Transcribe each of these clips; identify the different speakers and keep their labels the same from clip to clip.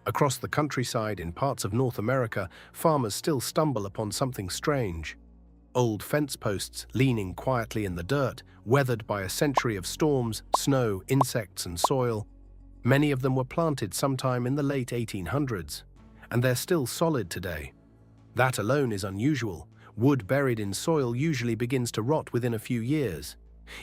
Speaker 1: Across the countryside in parts of North America, farmers still stumble upon something strange. Old fence posts leaning quietly in the dirt, weathered by a century of storms, snow, insects, and soil. Many of them were planted sometime in the late 1800s, and they're still solid today. That alone is unusual. Wood buried in soil usually begins to rot within a few years.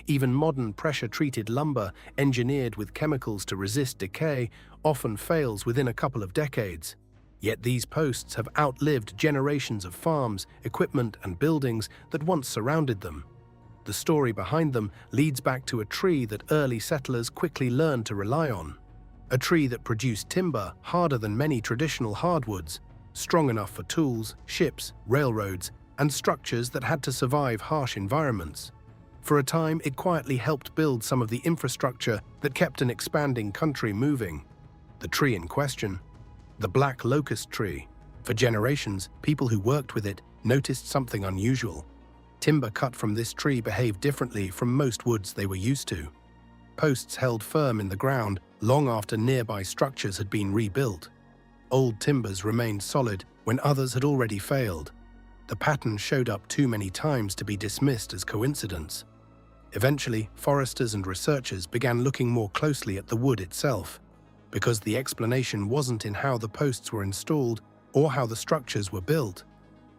Speaker 1: Even modern pressure-treated lumber, engineered with chemicals to resist decay, often fails within a couple of decades. Yet these posts have outlived generations of farms, equipment, and buildings that once surrounded them. The story behind them leads back to a tree that early settlers quickly learned to rely on. A tree that produced timber harder than many traditional hardwoods, strong enough for tools, ships, railroads, and structures that had to survive harsh environments. For a time, it quietly helped build some of the infrastructure that kept an expanding country moving. The tree in question, the black locust tree. For generations, people who worked with it noticed something unusual. Timber cut from this tree behaved differently from most woods they were used to. Posts held firm in the ground long after nearby structures had been rebuilt. Old timbers remained solid when others had already failed. The pattern showed up too many times to be dismissed as coincidence. Eventually, foresters and researchers began looking more closely at the wood itself, because the explanation wasn't in how the posts were installed or how the structures were built.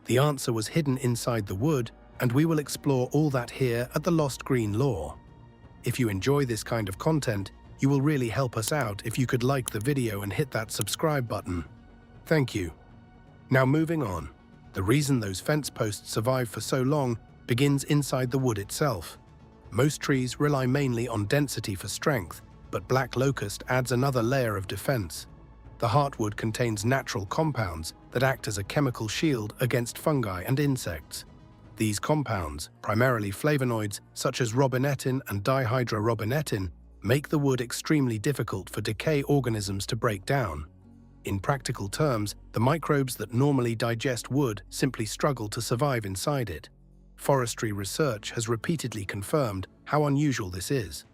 Speaker 1: The answer was hidden inside the wood, and we will explore all that here at the Lost Green Law. If you enjoy this kind of content, you will really help us out if you could like the video and hit that subscribe button. Thank you. Now moving on. The reason those fence posts survive for so long begins inside the wood itself. Most trees rely mainly on density for strength, but black locust adds another layer of defense. The heartwood contains natural compounds that act as a chemical shield against fungi and insects. These compounds, primarily flavonoids such as robinetin and dihydrorobinetin, make the wood extremely difficult for decay organisms to break down. In practical terms, the microbes that normally digest wood simply struggle to survive inside it. Forestry research has repeatedly confirmed how unusual this is.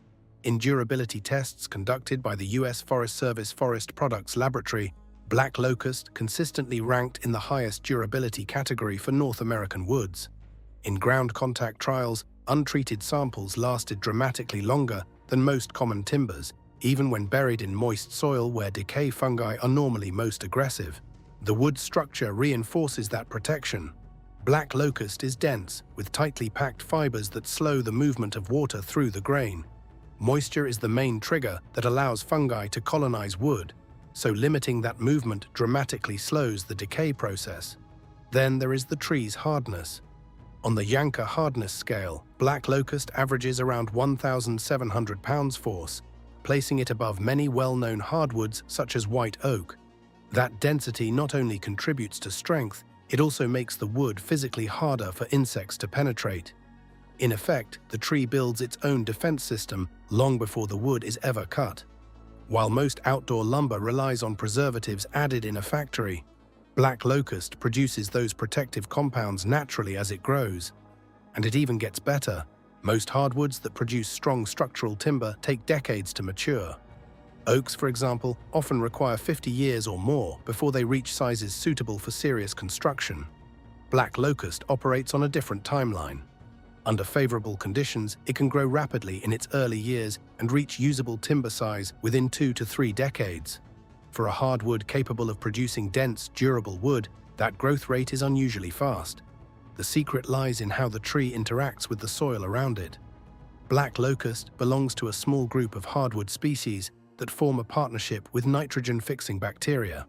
Speaker 1: In durability tests conducted by the U.S. Forest Service Forest Products Laboratory, black locust consistently ranked in the highest durability category for North American woods. In ground contact trials, untreated samples lasted dramatically longer than most common timbers, even when buried in moist soil where decay fungi are normally most aggressive. The wood structure reinforces that protection. Black locust is dense, with tightly packed fibers that slow the movement of water through the grain. Moisture is the main trigger that allows fungi to colonize wood, so limiting that movement dramatically slows the decay process. Then there is the tree's hardness. On the Yankee hardness scale, black locust averages around 1,700 pounds force, placing it above many well-known hardwoods such as white oak. That density not only contributes to strength, it also makes the wood physically harder for insects to penetrate. In effect, the tree builds its own defense system long before the wood is ever cut. While most outdoor lumber relies on preservatives added in a factory, black locust produces those protective compounds naturally as it grows. And it even gets better. Most hardwoods that produce strong structural timber take decades to mature. Oaks, for example, often require 50 years or more before they reach sizes suitable for serious construction. Black locust operates on a different timeline. Under favorable conditions, it can grow rapidly in its early years and reach usable timber size within 2 to 3 decades. For a hardwood capable of producing dense, durable wood, that growth rate is unusually fast. The secret lies in how the tree interacts with the soil around it. Black locust belongs to a small group of hardwood species that form a partnership with nitrogen-fixing bacteria.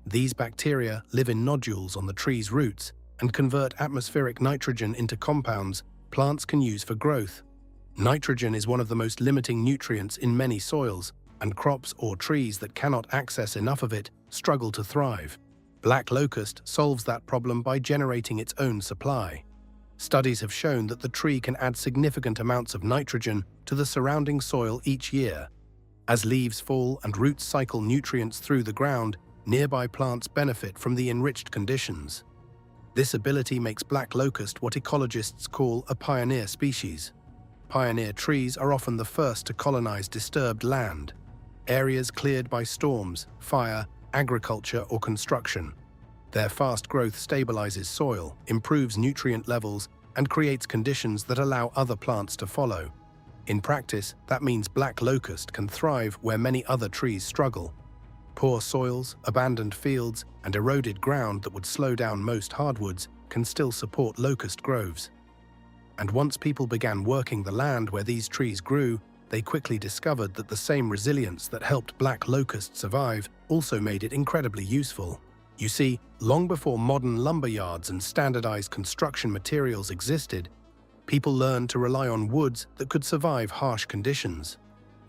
Speaker 1: These bacteria live in nodules on the tree's roots and convert atmospheric nitrogen into compounds plants can use for growth. Nitrogen is one of the most limiting nutrients in many soils, and crops or trees that cannot access enough of it struggle to thrive. Black locust solves that problem by generating its own supply. Studies have shown that the tree can add significant amounts of nitrogen to the surrounding soil each year. As leaves fall and roots cycle nutrients through the ground, nearby plants benefit from the enriched conditions. This ability makes black locust what ecologists call a pioneer species. Pioneer trees are often the first to colonize disturbed land. Areas cleared by storms, fire, agriculture, or construction. Their fast growth stabilizes soil, improves nutrient levels, and creates conditions that allow other plants to follow. In practice, that means black locust can thrive where many other trees struggle. Poor soils, abandoned fields, and eroded ground that would slow down most hardwoods can still support locust groves. And once people began working the land where these trees grew, they quickly discovered that the same resilience that helped black locust survive also made it incredibly useful. You see, long before modern lumber yards and standardized construction materials existed, people learned to rely on woods that could survive harsh conditions.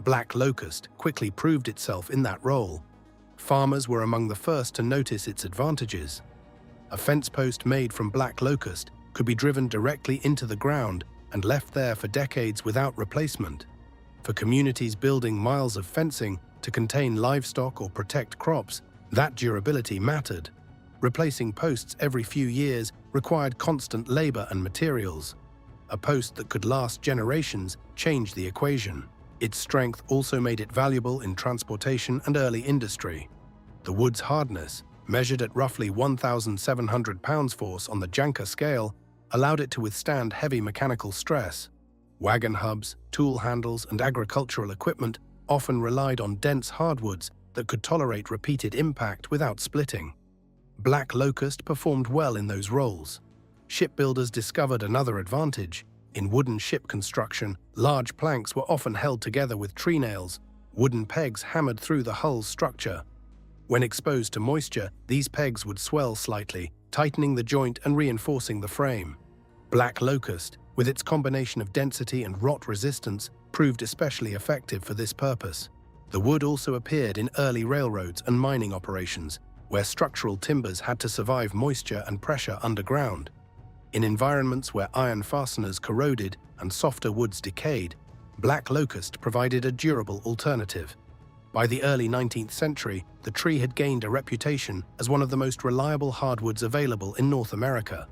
Speaker 1: Black locust quickly proved itself in that role. Farmers were among the first to notice its advantages. A fence post made from black locust could be driven directly into the ground and left there for decades without replacement. For communities building miles of fencing to contain livestock or protect crops, that durability mattered. Replacing posts every few years required constant labor and materials. A post that could last generations changed the equation. Its strength also made it valuable in transportation and early industry. The wood's hardness, measured at roughly 1,700 pounds-force on the Janka scale, allowed it to withstand heavy mechanical stress. Wagon hubs, tool handles, and agricultural equipment often relied on dense hardwoods that could tolerate repeated impact without splitting. Black locust performed well in those roles. Shipbuilders discovered another advantage. In wooden ship construction, large planks were often held together with tree nails, wooden pegs hammered through the hull's structure. When exposed to moisture, these pegs would swell slightly, tightening the joint and reinforcing the frame. Black locust, with its combination of density and rot resistance, proved especially effective for this purpose. The wood also appeared in early railroads and mining operations, where structural timbers had to survive moisture and pressure underground. In environments where iron fasteners corroded and softer woods decayed, black locust provided a durable alternative. By the early 19th century, the tree had gained a reputation as one of the most reliable hardwoods available in North America.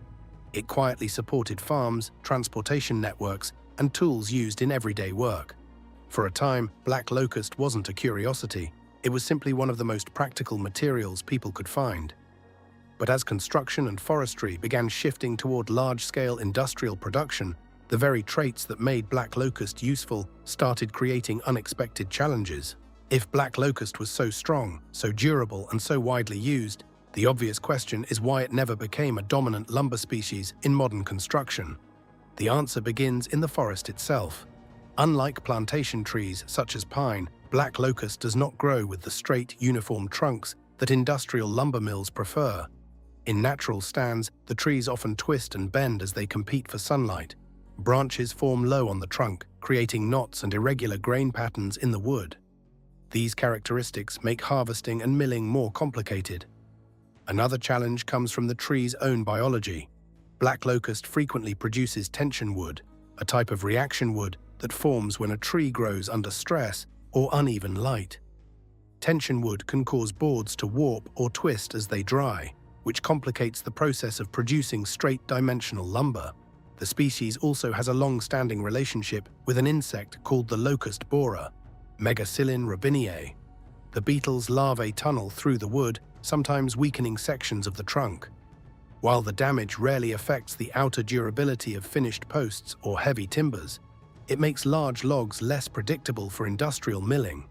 Speaker 1: It quietly supported farms, transportation networks, and tools used in everyday work. For a time, black locust wasn't a curiosity. It was simply one of the most practical materials people could find. But as construction and forestry began shifting toward large-scale industrial production, the very traits that made black locust useful started creating unexpected challenges. If black locust was so strong, so durable, and so widely used, the obvious question is why it never became a dominant lumber species in modern construction. The answer begins in the forest itself. Unlike plantation trees such as pine, black locust does not grow with the straight, uniform trunks that industrial lumber mills prefer. In natural stands, the trees often twist and bend as they compete for sunlight. Branches form low on the trunk, creating knots and irregular grain patterns in the wood. These characteristics make harvesting and milling more complicated. Another challenge comes from the tree's own biology. Black locust frequently produces tension wood, a type of reaction wood that forms when a tree grows under stress or uneven light. Tension wood can cause boards to warp or twist as they dry, which complicates the process of producing straight dimensional lumber. The species also has a long-standing relationship with an insect called the locust borer, Megacillin robiniae. The beetle's larvae tunnel through the wood, sometimes weakening sections of the trunk. While the damage rarely affects the outer durability of finished posts or heavy timbers, it makes large logs less predictable for industrial milling.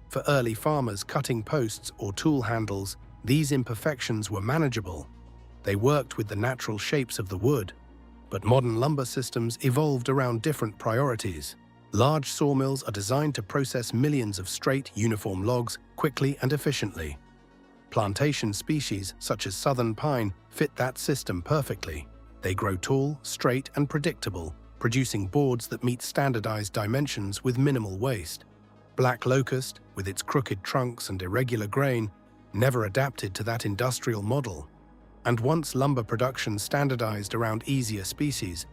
Speaker 1: For early farmers cutting posts or tool handles, these imperfections were manageable. They worked with the natural shapes of the wood. But modern lumber systems evolved around different priorities. Large sawmills are designed to process millions of straight, uniform logs quickly and efficiently. Plantation species such as southern pine fit that system perfectly. They grow tall, straight, and predictable, producing boards that meet standardized dimensions with minimal waste. Black locust, with its crooked trunks and irregular grain, never adapted to that industrial model. And once lumber production standardized around easier species,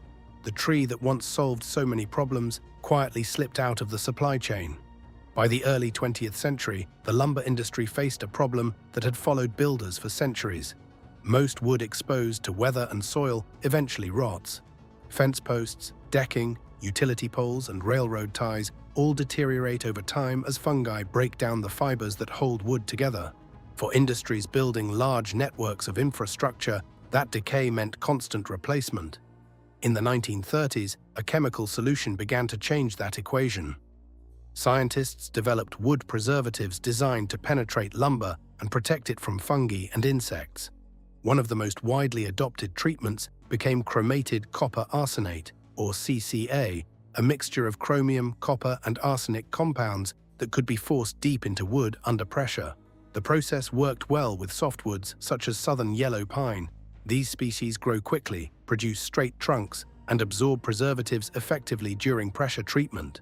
Speaker 1: the tree that once solved so many problems quietly slipped out of the supply chain. By the early 20th century, the lumber industry faced a problem that had followed builders for centuries. Most wood exposed to weather and soil eventually rots. Fence posts, decking, utility poles, and railroad ties all deteriorate over time as fungi break down the fibers that hold wood together. For industries building large networks of infrastructure, that decay meant constant replacement. In the 1930s, a chemical solution began to change that equation. Scientists developed wood preservatives designed to penetrate lumber and protect it from fungi and insects. One of the most widely adopted treatments became chromated copper arsenate, or CCA, a mixture of chromium, copper, and arsenic compounds that could be forced deep into wood under pressure. The process worked well with softwoods such as southern yellow pine. These species grow quickly, produce straight trunks, and absorb preservatives effectively during pressure treatment.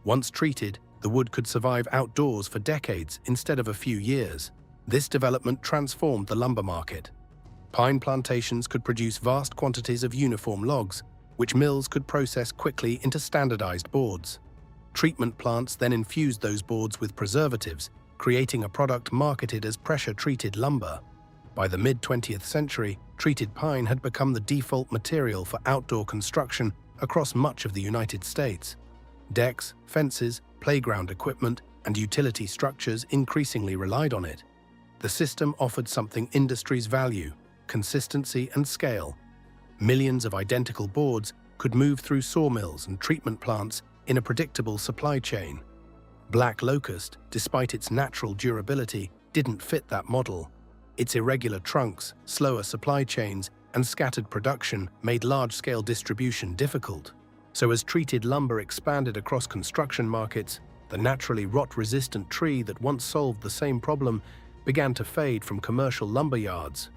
Speaker 1: Once treated, the wood could survive outdoors for decades instead of a few years. This development transformed the lumber market. Pine plantations could produce vast quantities of uniform logs, which mills could process quickly into standardized boards. Treatment plants then infused those boards with preservatives, creating a product marketed as pressure-treated lumber. By the mid-20th century, treated pine had become the default material for outdoor construction across much of the United States. Decks, fences, playground equipment, and utility structures increasingly relied on it. The system offered something industries value: consistency and scale. Millions of identical boards could move through sawmills and treatment plants in a predictable supply chain. Black locust, despite its natural durability, didn't fit that model. Its irregular trunks, slower supply chains, and scattered production made large-scale distribution difficult. So as treated lumber expanded across construction markets, the naturally rot-resistant tree that once solved the same problem began to fade from commercial lumber yards.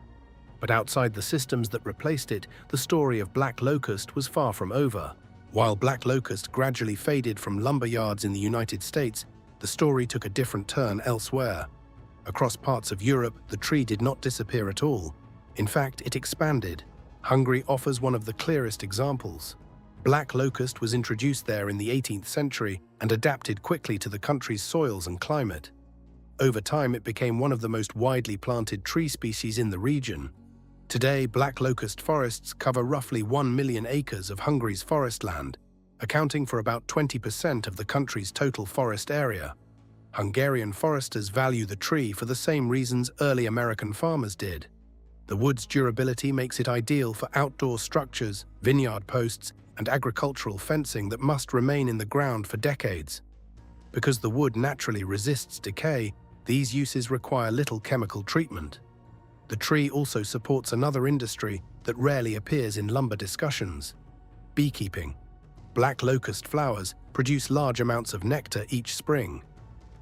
Speaker 1: But outside the systems that replaced it, the story of black locust was far from over. While black locust gradually faded from lumber yards in the United States, the story took a different turn elsewhere. Across parts of Europe, the tree did not disappear at all. In fact, it expanded. Hungary offers one of the clearest examples. Black locust was introduced there in the 18th century and adapted quickly to the country's soils and climate. Over time, it became one of the most widely planted tree species in the region. Today, black locust forests cover roughly 1 million acres of Hungary's forest land, accounting for about 20% of the country's total forest area. Hungarian foresters value the tree for the same reasons early American farmers did. The wood's durability makes it ideal for outdoor structures, vineyard posts, and agricultural fencing that must remain in the ground for decades. Because the wood naturally resists decay, these uses require little chemical treatment. The tree also supports another industry that rarely appears in lumber discussions: beekeeping. Black locust flowers produce large amounts of nectar each spring.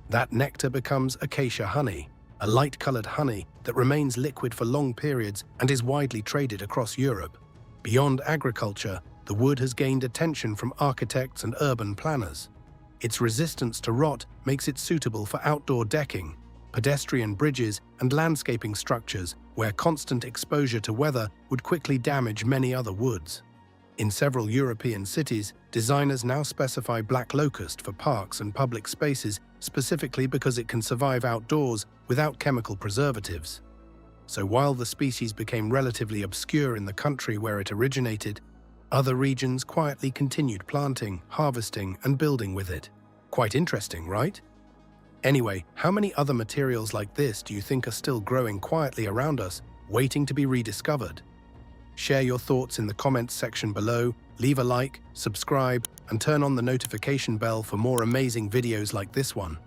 Speaker 1: That nectar becomes acacia honey, a light-colored honey that remains liquid for long periods and is widely traded across Europe. Beyond agriculture, the wood has gained attention from architects and urban planners. Its resistance to rot makes it suitable for outdoor decking, pedestrian bridges, and landscaping structures where constant exposure to weather would quickly damage many other woods. In several European cities, designers now specify black locust for parks and public spaces specifically because it can survive outdoors without chemical preservatives. So while the species became relatively obscure in the country where it originated, other regions quietly continued planting, harvesting, and building with it. Quite interesting, right? Anyway, how many other materials like this do you think are still growing quietly around us, waiting to be rediscovered? Share your thoughts in the comments section below, leave a like, subscribe, and turn on the notification bell for more amazing videos like this one.